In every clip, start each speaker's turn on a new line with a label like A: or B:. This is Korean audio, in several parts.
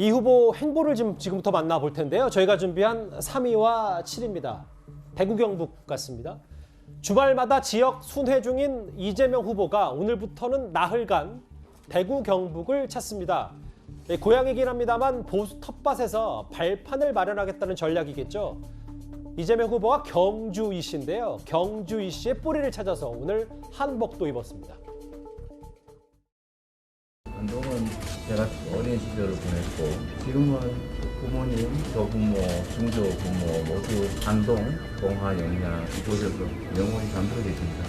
A: 이 후보 행보를 지금부터 만나볼 텐데요. 저희가 준비한 3위와 7위입니다. 대구 경북 같습니다. 주말마다 지역 순회 중인 이재명 후보가 오늘부터는 나흘간 대구 경북을 찾습니다. 고향이긴 합니다만 보수 텃밭에서 발판을 마련하겠다는 전략이겠죠. 이재명 후보가 경주 이씨인데요. 경주 이씨의 뿌리를 찾아서 오늘 한복도 입었습니다.
B: 안동은 제가 어린 시절을 보냈고 지금은 부모님, 조부모, 중조부모 모두 안동, 봉화, 영양 이곳에서 영원히 잠들어 계십니다.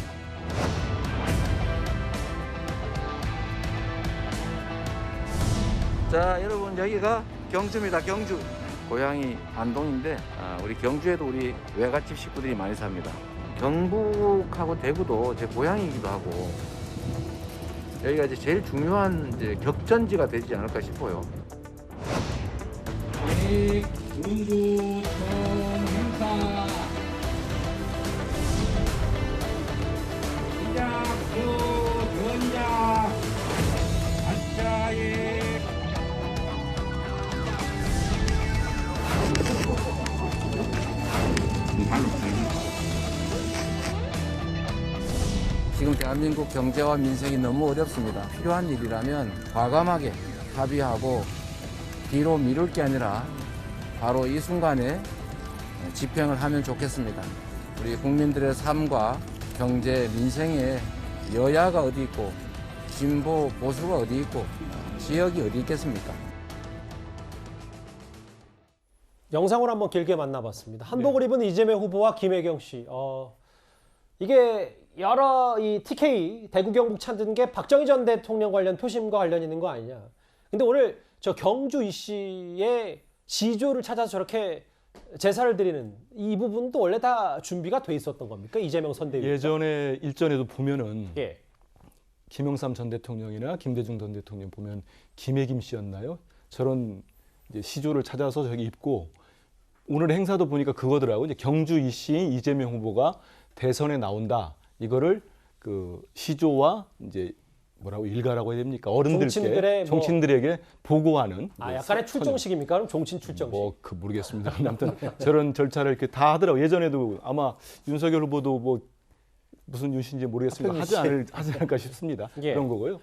B: 자, 여러분 여기가 경주입니다. 경주. 고향이 안동인데 우리 경주에도 우리 외갓집 식구들이 많이 삽니다. 경북하고 대구도 제 고향이기도 하고 여기가 이제 제일 중요한 이제 격전지가 되지 않을까 싶어요.
C: 운수 통행사 시작수 전자 한자에
B: 지금 대한민국 경제와 민생이 너무 어렵습니다. 필요한 일이라면 과감하게 합의하고 뒤로 미룰 게 아니라 바로 이 순간에 집행을 하면 좋겠습니다. 우리 국민들의 삶과 경제, 민생에 여야가 어디 있고 진보, 보수가 어디 있고 지역이 어디 있겠습니까?
A: 영상으로 한번 길게 만나봤습니다. 한복을 입은 이재명 후보와 김혜경 씨. 이게 여러 이 TK 대구 경북 찾은 게 박정희 전 대통령 관련 표심과 관련 있는 거 아니냐. 근데 오늘 저 경주 이씨의 시조를 찾아서 저렇게 제사를 드리는 이 부분도 원래 다 준비가 돼 있었던 겁니까? 이재명 선대위.
D: 예전에 일전에도 보면은
A: 예.
D: 김영삼 전 대통령이나 김대중 전 대통령 보면 김혜김 씨였나요? 저런 이제 시조를 찾아서 저기 입고 오늘 행사도 보니까 그거더라고요. 이제 경주 이씨인 이재명 후보가 대선에 나온다. 이거를 그 시조와 이제 뭐라고 일가라고 해야 됩니까? 어른들께 정치인들에게 보고하는
A: 약간의 출정식입니까? 그럼 종친 출정식.
D: 그 모르겠습니다. 아무튼 저런 절차를 이렇게 다 하더라고요. 예전에도 아마 윤석열 후보도 뭐 무슨 윤씨인지 모르겠습니다. 하지 않을까 싶습니다.
A: 예.
D: 그런 거고요.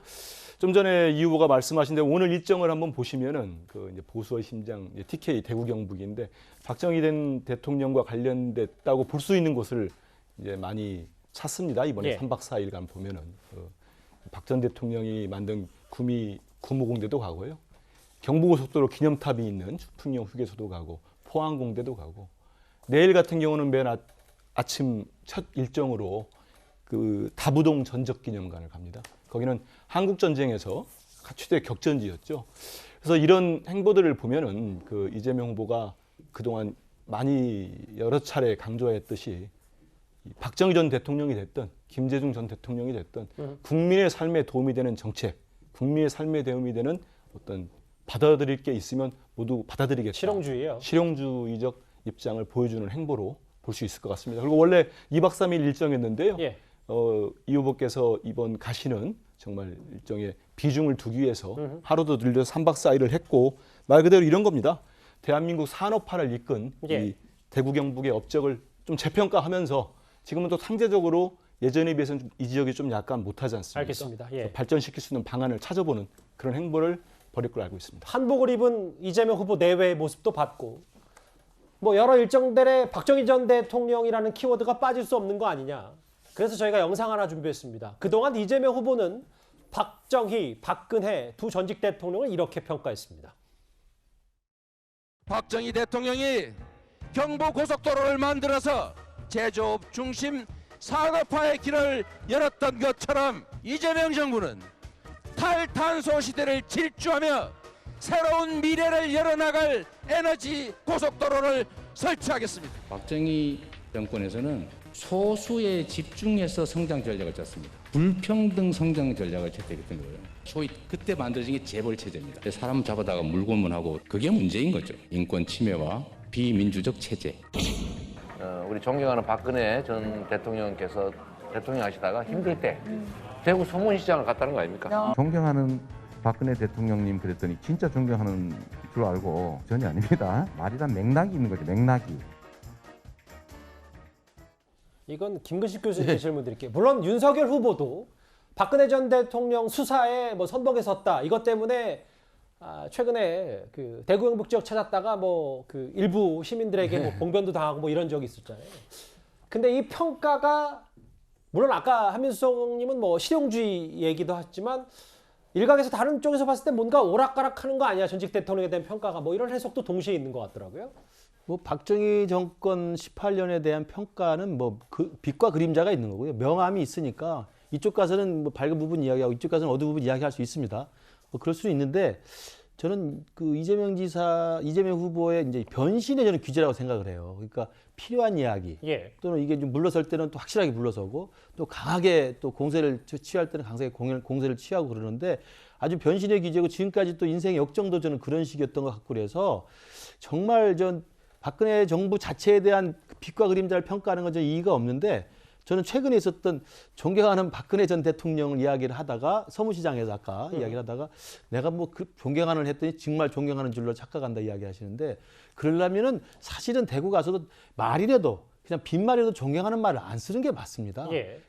D: 좀 전에 이 후보가 말씀하신 대로 오늘 일정을 한번 보시면은 그 이제 보수의 심장 TK 대구 경북인데 박정희 전 대통령과 관련됐다고 볼 수 있는 곳을 이제 많이 찾습니다. 이번에
A: 예.
D: 3박 4일간 보면은 박 전 대통령이 만든 구모공대도 가고요. 경부고속도로 기념탑이 있는 풍령 휴게소도 가고 포항공대도 가고 내일 같은 경우는 맨 아침 첫 일정으로 그 다부동 전적기념관을 갑니다. 거기는 한국전쟁에서 가치대 격전지였죠. 그래서 이런 행보들을 보면은 그 이재명 후보가 그동안 많이 여러 차례 강조했듯이 박정희 전 대통령이 됐든 김대중 전 대통령이 됐든 국민의 삶에 도움이 되는 정책, 국민의 삶에 도움이 되는 어떤 받아들일 게 있으면 모두 받아들이겠다.
A: 실용주의요.
D: 실용주의적 입장을 보여주는 행보로 볼 수 있을 것 같습니다. 그리고 원래 2박 3일 일정이었는데요.
A: 예.
D: 이 후보께서 이번 가시는 정말 일정에 비중을 두기 위해서 하루도 늘려서 3박 4일을 했고 말 그대로 이런 겁니다. 대한민국 산업화를 이끈
A: 예.
D: 이 대구 경북의 업적을 좀 재평가하면서 지금은 또 상대적으로 예전에 비해서는 이 지역이 좀 약간 못하지 않습니까?
A: 알겠습니다. 예.
D: 발전시킬 수 있는 방안을 찾아보는 그런 행보를 벌일 걸 알고 있습니다.
A: 한복을 입은 이재명 후보 내외의 모습도 봤고 뭐 여러 일정들의 박정희 전 대통령이라는 키워드가 빠질 수 없는 거 아니냐. 그래서 저희가 영상 하나 준비했습니다. 그동안 이재명 후보는 박정희, 박근혜 두 전직 대통령을 이렇게 평가했습니다.
E: 박정희 대통령이 경부고속도로를 만들어서 제조업 중심 산업화의 길을 열었던 것처럼 이재명 정부는 탈탄소 시대를 질주하며 새로운 미래를 열어나갈 에너지 고속도로를 설치하겠습니다.
F: 박정희 정권에서는 소수에 집중해서 성장 전략을 짰습니다. 불평등 성장 전략을 채택했던 거예요. 소위 그때 만들어진 게 재벌 체제입니다. 사람 잡아다가 물고문하고 그게 문제인 거죠. 인권 침해와 비민주적 체제.
G: 우리 존경하는 박근혜 전 대통령께서 대통령 하시다가 힘들 때 대구 소문시장을 갔다는 거 아닙니까?
B: 존경하는 박근혜 대통령님 그랬더니 진짜 존경하는 줄 알고 전혀 아닙니다. 말이란 맥락이 있는 거죠. 맥락이.
A: 이건 김근식 교수님께 질문 드릴게요. 물론 윤석열 후보도 박근혜 전 대통령 수사에 뭐 선봉에 섰다. 이것 때문에 최근에 그 대구 경북 지역 찾았다가 뭐 그 일부 시민들에게 뭐 봉변도 당하고 뭐 이런 적이 있었잖아요. 근데 이 평가가 물론 아까 한민수님은 뭐 실용주의 얘기도 했지만 일각에서 다른 쪽에서 봤을 때 뭔가 오락가락하는 거 아니야 전직 대통령에 대한 평가가 뭐 이런 해석도 동시에 있는 것 같더라고요.
H: 뭐 박정희 정권 18년에 대한 평가는 뭐 그 빛과 그림자가 있는 거고요. 명암이 있으니까 이쪽 가서는 뭐 밝은 부분 이야기하고 이쪽 가서는 어두운 부분 이야기할 수 있습니다. 뭐 그럴 수는 있는데 저는 그 이재명 후보의 이제 변신에 저는 규제라고 생각을 해요. 그러니까 필요한 이야기 또는 이게 좀 물러설 때는 또 확실하게 물러서고 또 강하게 또 공세를 취할 때는 강하게 공세를 취하고 그러는데 아주 변신의 규제고 지금까지 또 인생의 역정도 저는 그런 식이었던 것 같고 그래서 정말 전 박근혜 정부 자체에 대한 빛과 그림자를 평가하는 건 저는 이의가 없는데 저는 최근에 있었던 존경하는 박근혜 전 대통령을 이야기를 하다가 서무시장에서 아까 이야기를 하다가 내가 뭐 그 존경하는 했더니 정말 존경하는 줄로 착각한다 이야기 하시는데 그러려면은 사실은 대구 가서도 말이라도 그냥 빈말이라도 존경하는 말을 안 쓰는 게 맞습니다.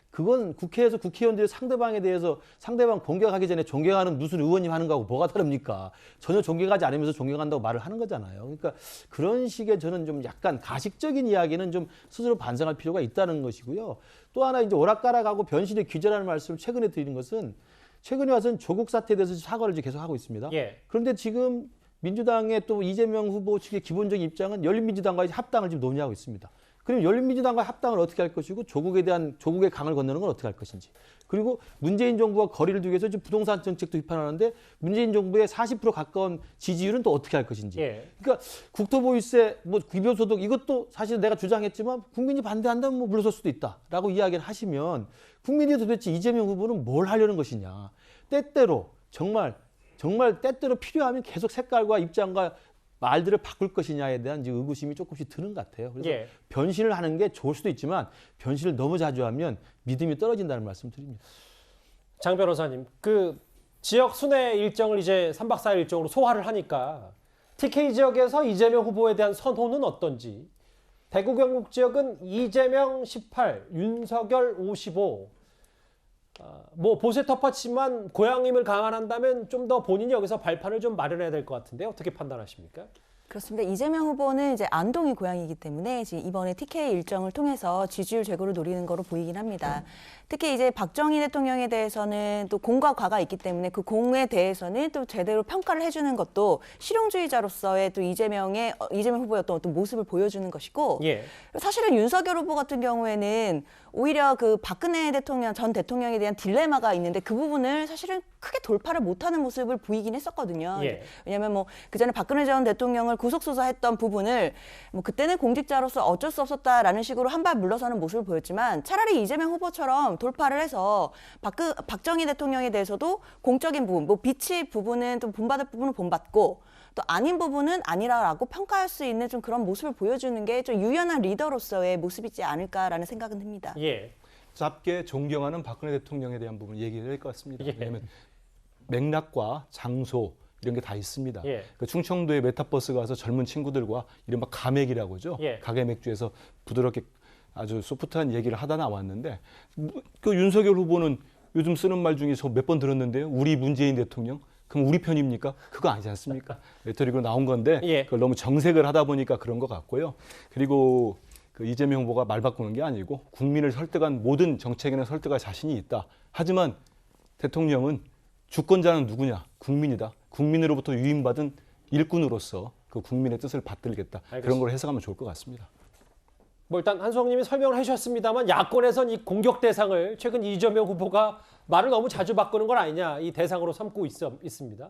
H: 그건 국회에서 국회의원들이 상대방에 대해서 상대방 공격하기 전에 존경하는 무슨 의원님 하는 거하고 뭐가 다릅니까? 전혀 존경하지 않으면서 존경한다고 말을 하는 거잖아요. 그러니까 그런 식의 저는 좀 약간 가식적인 이야기는 좀 스스로 반성할 필요가 있다는 것이고요. 또 하나 이제 오락가락하고 변신의 규제라는 말씀을 최근에 드리는 것은 최근에 와서는 조국 사태에 대해서 사과를 이제 계속 하고 있습니다. 그런데 지금 민주당의 또 이재명 후보 측의 기본적인 입장은 열린민주당과의 합당을 지금 논의하고 있습니다. 그럼 열린민주당과 합당을 어떻게 할 것이고 조국의 강을 건너는 건 어떻게 할 것인지. 그리고 문재인 정부와 거리를 두기 위해서 지금 부동산 정책도 비판하는데 문재인 정부의 40% 가까운 지지율은 또 어떻게 할 것인지. 그러니까 국토보유세, 뭐 기본소득 이것도 사실 내가 주장했지만 국민이 반대한다면 뭐 물러설 수도 있다라고 이야기를 하시면 국민이 도대체 이재명 후보는 뭘 하려는 것이냐. 때때로 정말 때때로 필요하면 계속 색깔과 입장과 말들을 바꿀 것이냐에 대한 이제 의구심이 조금씩 드는 것 같아요. 그래서 변신을 하는 게 좋을 수도 있지만 변신을 너무 자주 하면 믿음이 떨어진다는 말씀 드립니다.
A: 장 변호사님, 그 지역 순회 일정을 이제 3박 4일 일정으로 소화를 하니까 TK 지역에서 이재명 후보에 대한 선호는 어떤지. 대구 경북 지역은 이재명 18, 윤석열 55. 뭐 보세 텃밭이지만 고향임을 강화한다면 좀 더 본인이 여기서 발판을 좀 마련해야 될 것 같은데 어떻게 판단하십니까?
I: 그렇습니다. 이재명 후보는 이제 안동이 고향이기 때문에 지금 이번에 TK 일정을 통해서 지지율 제고를 노리는 거로 보이긴 합니다. 특히 이제 박정희 대통령에 대해서는 또 공과 과가 있기 때문에 그 공에 대해서는 또 제대로 평가를 해주는 것도 실용주의자로서의 또 이재명 후보의 어떤 모습을 보여주는 것이고 사실은 윤석열 후보 같은 경우에는 오히려 그 박근혜 전 대통령에 대한 딜레마가 있는데 그 부분을 사실은 크게 돌파를 못하는 모습을 보이긴 했었거든요. 왜냐하면 뭐 그전에 박근혜 전 대통령을 구속 수사했던 부분을 뭐 그때는 공직자로서 어쩔 수 없었다라는 식으로 한 발 물러서는 모습을 보였지만 차라리 이재명 후보처럼 돌파를 해서 박정희 대통령에 대해서도 공적인 부분, 뭐 비치 부분은 좀 본받을 부분은 본받고 또 아닌 부분은 아니라라고 평가할 수 있는 좀 그런 모습을 보여주는 게 좀 유연한 리더로서의 모습이지 않을까라는 생각은 듭니다.
D: 짧게 존경하는 박근혜 대통령에 대한 부분 얘기를 할 것 같습니다. 왜냐하면 맥락과 장소 이런 게 다 있습니다. 그 충청도에 메타버스 가서 젊은 친구들과 이른바 가맥이라고 하죠. 가게 맥주에서 부드럽게 아주 소프트한 얘기를 하다 나왔는데 그 윤석열 후보는 요즘 쓰는 말 중에 저 몇 번 들었는데요. 우리 문재인 대통령. 그럼 우리 편입니까? 그거 아니지 않습니까? 레토릭으로 나온 건데 그걸 너무 정색을 하다 보니까 그런 것 같고요. 그리고 그 이재명 후보가 말 바꾸는 게 아니고 국민을 설득한 모든 정책에는 설득할 자신이 있다. 하지만 대통령은 주권자는 누구냐? 국민이다. 국민으로부터 유임받은 일꾼으로서 그 국민의 뜻을 받들겠다. 그런 걸 해석하면 좋을 것 같습니다.
A: 뭐 일단 한수홍님이 설명을 해주셨습니다만 야권에선 이 공격 대상을 최근 이재명 후보가 말을 너무 자주 바꾸는 건 아니냐 이 대상으로 삼고 있습니다.